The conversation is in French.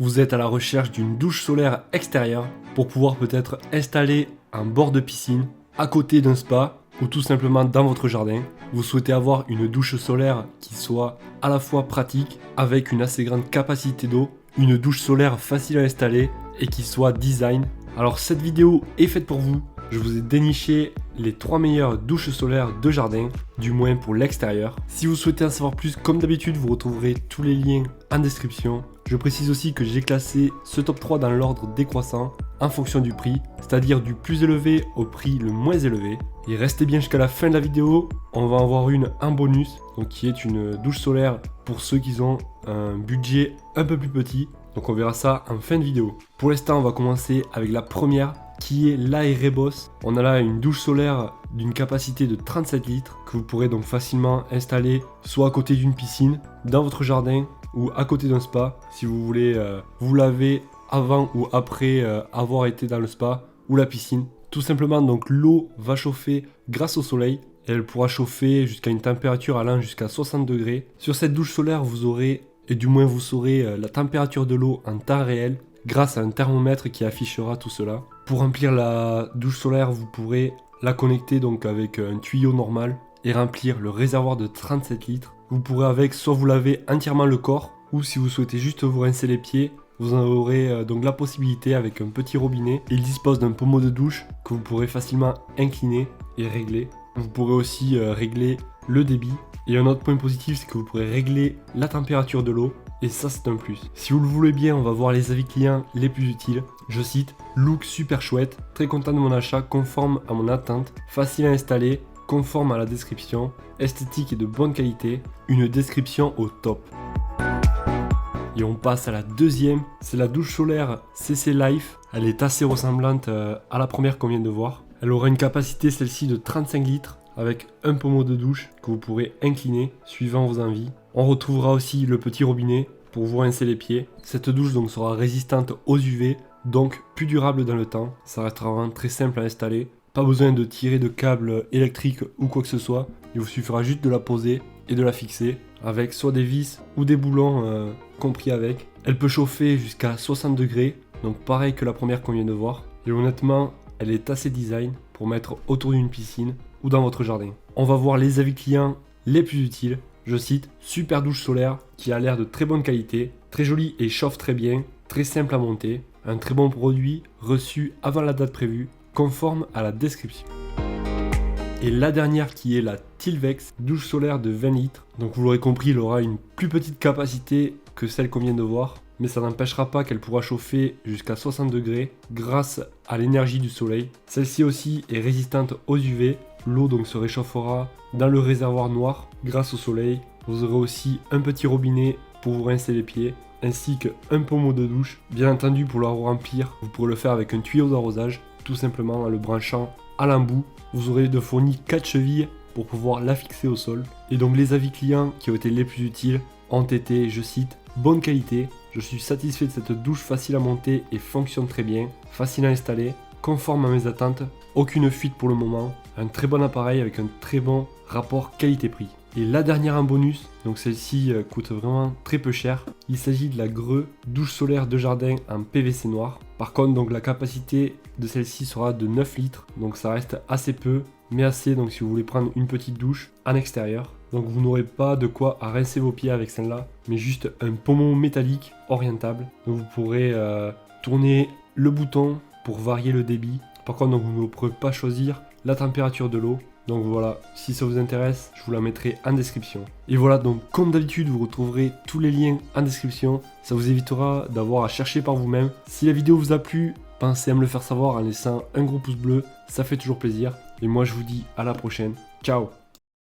Vous êtes à la recherche d'une douche solaire extérieure pour pouvoir peut-être installer un bord de piscine à côté d'un spa ou tout simplement dans votre jardin. Vous souhaitez avoir une douche solaire qui soit à la fois pratique avec une assez grande capacité d'eau, une douche solaire facile à installer et qui soit design. Alors cette vidéo est faite pour vous. Je vous ai déniché les 3 meilleures douches solaires de jardin, du moins pour l'extérieur. Si vous souhaitez en savoir plus, comme d'habitude, vous retrouverez tous les liens en description. Je précise aussi que j'ai classé ce top 3 dans l'ordre décroissant en fonction du prix, c'est-à-dire du plus élevé au prix le moins élevé. Et restez bien jusqu'à la fin de la vidéo, on va en voir une en bonus, donc qui est une douche solaire pour ceux qui ont un budget un peu plus petit. Donc on verra ça en fin de vidéo. Pour l'instant, on va commencer avec la première, qui est l'Aereboss. On a là une douche solaire d'une capacité de 37 litres que vous pourrez donc facilement installer soit à côté d'une piscine, dans votre jardin ou à côté d'un spa si vous voulez vous laver avant ou après avoir été dans le spa ou la piscine. Tout simplement, donc l'eau va chauffer grâce au soleil. Elle pourra chauffer jusqu'à une température allant jusqu'à 60 degrés. Sur cette douche solaire, vous aurez, et du moins vous saurez la température de l'eau en temps réel grâce à un thermomètre qui affichera tout cela. Pour remplir la douche solaire, vous pourrez la connecter donc avec un tuyau normal et remplir le réservoir de 37 litres. Vous pourrez avec soit vous laver entièrement le corps ou si vous souhaitez juste vous rincer les pieds, vous en aurez donc la possibilité avec un petit robinet. Il dispose d'un pommeau de douche que vous pourrez facilement incliner et régler. Vous pourrez aussi régler le débit. Et un autre point positif, c'est que vous pourrez régler la température de l'eau. Et ça, c'est un plus. Si vous le voulez bien, on va voir les avis clients les plus utiles. Je cite: look super chouette, très content de mon achat, conforme à mon attente, facile à installer, conforme à la description, esthétique et de bonne qualité, une description au top. Et on passe à la deuxième, c'est la douche solaire CC Life. Elle est assez ressemblante à la première qu'on vient de voir. Elle aura une capacité celle-ci de 35 litres avec un pommeau de douche que vous pourrez incliner suivant vos envies. On retrouvera aussi le petit robinet pour vous rincer les pieds. Cette douche donc sera résistante aux UV, donc plus durable dans le temps. Ça restera vraiment très simple à installer. Pas besoin de tirer de câbles électriques ou quoi que ce soit. Il vous suffira juste de la poser et de la fixer avec soit des vis ou des boulons compris avec. Elle peut chauffer jusqu'à 60 degrés, donc pareil que la première qu'on vient de voir. Et honnêtement, elle est assez design pour mettre autour d'une piscine ou dans votre jardin. On va voir les avis clients les plus utiles. Je cite: super douche solaire qui a l'air de très bonne qualité, très jolie et chauffe très bien, très simple à monter, un très bon produit reçu avant la date prévue, conforme à la description. Et la dernière qui est la Tilvex, douche solaire de 20 litres. Donc vous l'aurez compris, elle aura une plus petite capacité que celle qu'on vient de voir, mais ça n'empêchera pas qu'elle pourra chauffer jusqu'à 60 degrés grâce à l'énergie du soleil. Celle-ci aussi est résistante aux UV. L'eau donc se réchauffera dans le réservoir noir grâce au soleil. Vous aurez aussi un petit robinet pour vous rincer les pieds, ainsi qu'un pommeau de douche. Bien entendu, pour le remplir, vous pourrez le faire avec un tuyau d'arrosage, tout simplement en le branchant à l'embout. Vous aurez de fourni 4 chevilles pour pouvoir la fixer au sol. Et donc les avis clients qui ont été les plus utiles ont été, je cite, bonne qualité. Je suis satisfait de cette douche facile à monter et fonctionne très bien, facile à installer, conforme à mes attentes, aucune fuite pour le moment, un très bon appareil avec un très bon rapport qualité-prix. Et la dernière en bonus, donc celle-ci coûte vraiment très peu cher. Il s'agit de la Greux douche solaire de jardin en PVC noir. Par contre, donc la capacité de celle-ci sera de 9 litres, donc ça reste assez peu, mais assez donc si vous voulez prendre une petite douche en extérieur. Donc vous n'aurez pas de quoi à rincer vos pieds avec celle-là, mais juste un pommeau métallique orientable. Donc vous pourrez tourner le bouton pour varier le débit. Par contre, donc, vous ne pourrez pas choisir la température de l'eau. Donc voilà, si ça vous intéresse, je vous la mettrai en description. Et voilà, donc comme d'habitude, vous retrouverez tous les liens en description. Ça vous évitera d'avoir à chercher par vous-même. Si la vidéo vous a plu, pensez à me le faire savoir en laissant un gros pouce bleu. Ça fait toujours plaisir. Et moi, je vous dis à la prochaine. Ciao!